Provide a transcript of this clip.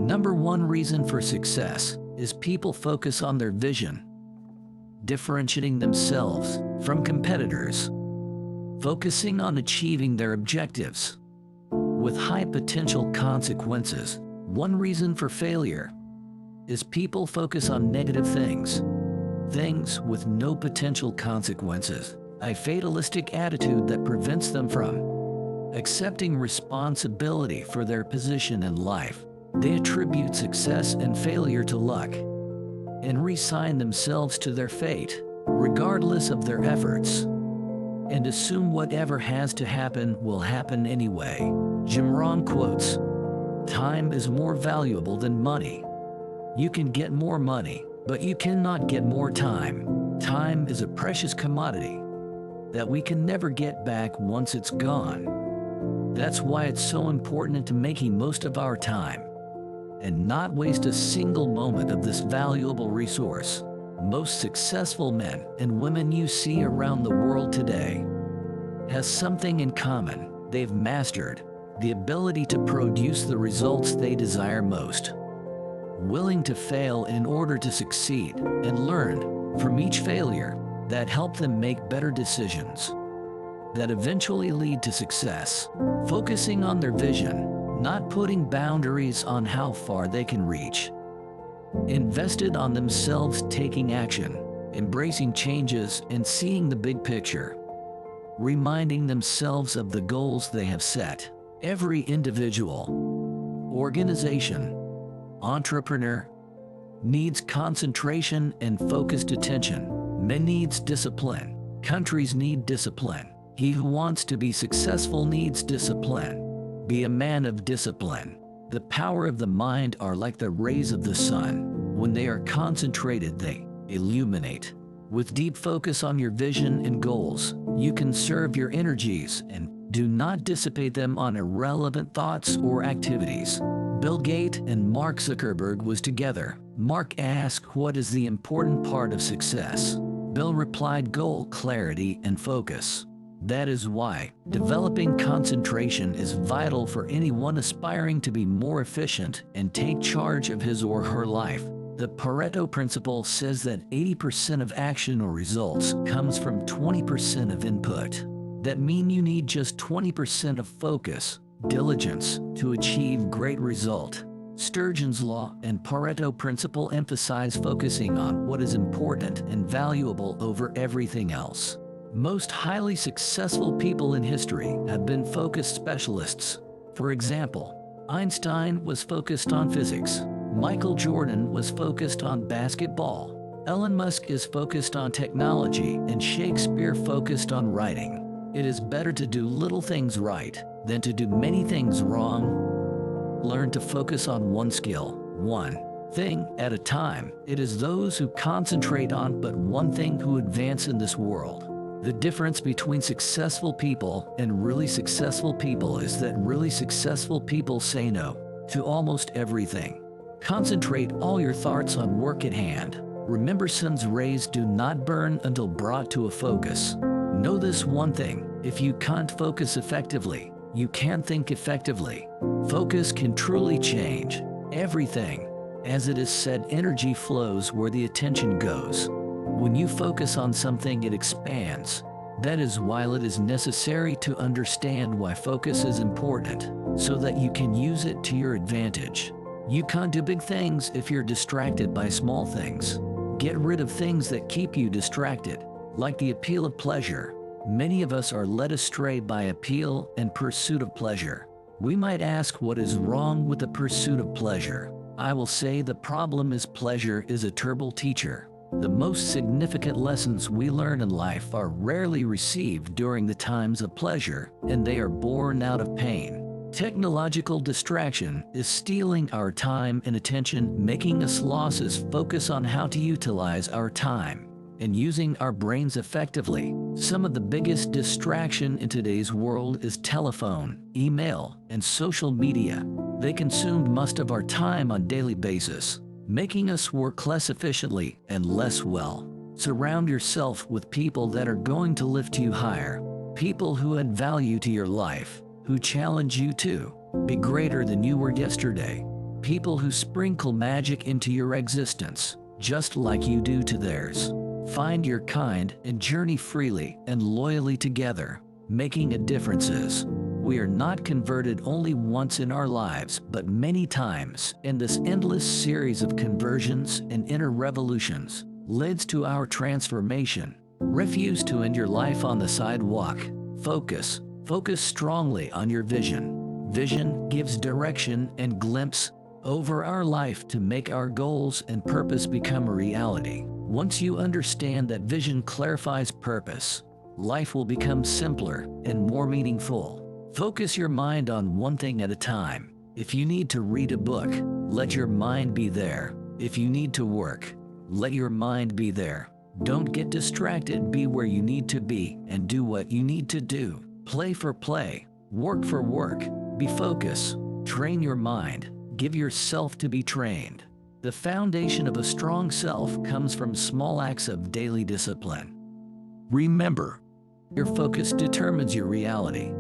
Number one reason for success is people focus on their vision, differentiating themselves from competitors, focusing on achieving their objectives with high potential consequences. One reason for failure is people focus on negative things with no potential consequences, a fatalistic attitude that prevents them from accepting responsibility for their position in life. They attribute success and failure to luck and resign themselves to their fate, regardless of their efforts, and assume whatever has to happen will happen anyway. Jim Rohn quotes, "Time is more valuable than money. You can get more money, but you cannot get more time. Time is a precious commodity that we can never get back once it's gone." That's why it's so important to making most of our time and not waste a single moment of this valuable resource. Most successful men and women you see around the world today has something in common. They've mastered the ability to produce the results they desire most, willing to fail in order to succeed, and learn from each failure that help them make better decisions that eventually lead to success. Focusing on their vision, not putting boundaries on how far they can reach. Invested on themselves, taking action, embracing changes, and seeing the big picture. Reminding themselves of the goals they have set. Every individual, organization, entrepreneur needs concentration and focused attention. Men needs discipline. Countries need discipline. He who wants to be successful needs discipline. Be a man of discipline. The power of the mind are like the rays of the sun. When they are concentrated, they illuminate. With deep focus on your vision and goals, you conserve your energies and do not dissipate them on irrelevant thoughts or activities. Bill Gates and Mark Zuckerberg was together. Mark asked, "What is the important part of success?" Bill replied, "Goal clarity and focus." That is why developing concentration is vital for anyone aspiring to be more efficient and take charge of his or her life. The Pareto principle says that 80% of action or results comes from 20% of input. That means you need just 20% of focus, diligence, to achieve great result. Sturgeon's law and Pareto principle emphasize focusing on what is important and valuable over everything else. Most highly successful people in history have been focused specialists. For example, Einstein was focused on physics. Michael Jordan was focused on basketball. Elon Musk is focused on technology, and Shakespeare focused on writing. It is better to do little things right than to do many things wrong. Learn to focus on one skill, one thing at a time. It is those who concentrate on but one thing who advance in this world. The difference between successful people and really successful people is that really successful people say no to almost everything. Concentrate all your thoughts on work at hand. Remember, sun's rays do not burn until brought to a focus. Know this one thing: if you can't focus effectively, you can't think effectively. Focus can truly change everything. As it is said, energy flows where the attention goes. When you focus on something, it expands. That is why it is necessary to understand why focus is important, so that you can use it to your advantage. You can't do big things if you're distracted by small things. Get rid of things that keep you distracted, like the appeal of pleasure. Many of us are led astray by appeal and pursuit of pleasure. We might ask, what is wrong with the pursuit of pleasure? I will say the problem is pleasure is a terrible teacher. The most significant lessons we learn in life are rarely received during the times of pleasure, and they are born out of pain. Technological distraction is stealing our time and attention, making us losses focus on how to utilize our time and using our brains effectively. Some of the biggest distraction in today's world is telephone, email, and social media. They consumed most of our time on a daily basis, making us work less efficiently and less well. Surround yourself with people that are going to lift you higher, people who add value to your life, who challenge you to be greater than you were yesterday. People who sprinkle magic into your existence, just like you do to theirs. Find your kind and journey freely and loyally together, making a difference. We are not converted only once in our lives, but many times in this endless series of conversions and inner revolutions leads to our transformation. Refuse to end your life on the sidewalk. Focus strongly on your vision. Vision gives direction and glimpse over our life to make our goals and purpose become a reality. Once you understand that vision clarifies purpose, life will become simpler and more meaningful. Focus your mind on one thing at a time. If you need to read a book, let your mind be there. If you need to work, let your mind be there. Don't get distracted, be where you need to be and do what you need to do. Play for play, work for work, be focused, train your mind. Give yourself to be trained. The foundation of a strong self comes from small acts of daily discipline. Remember, your focus determines your reality.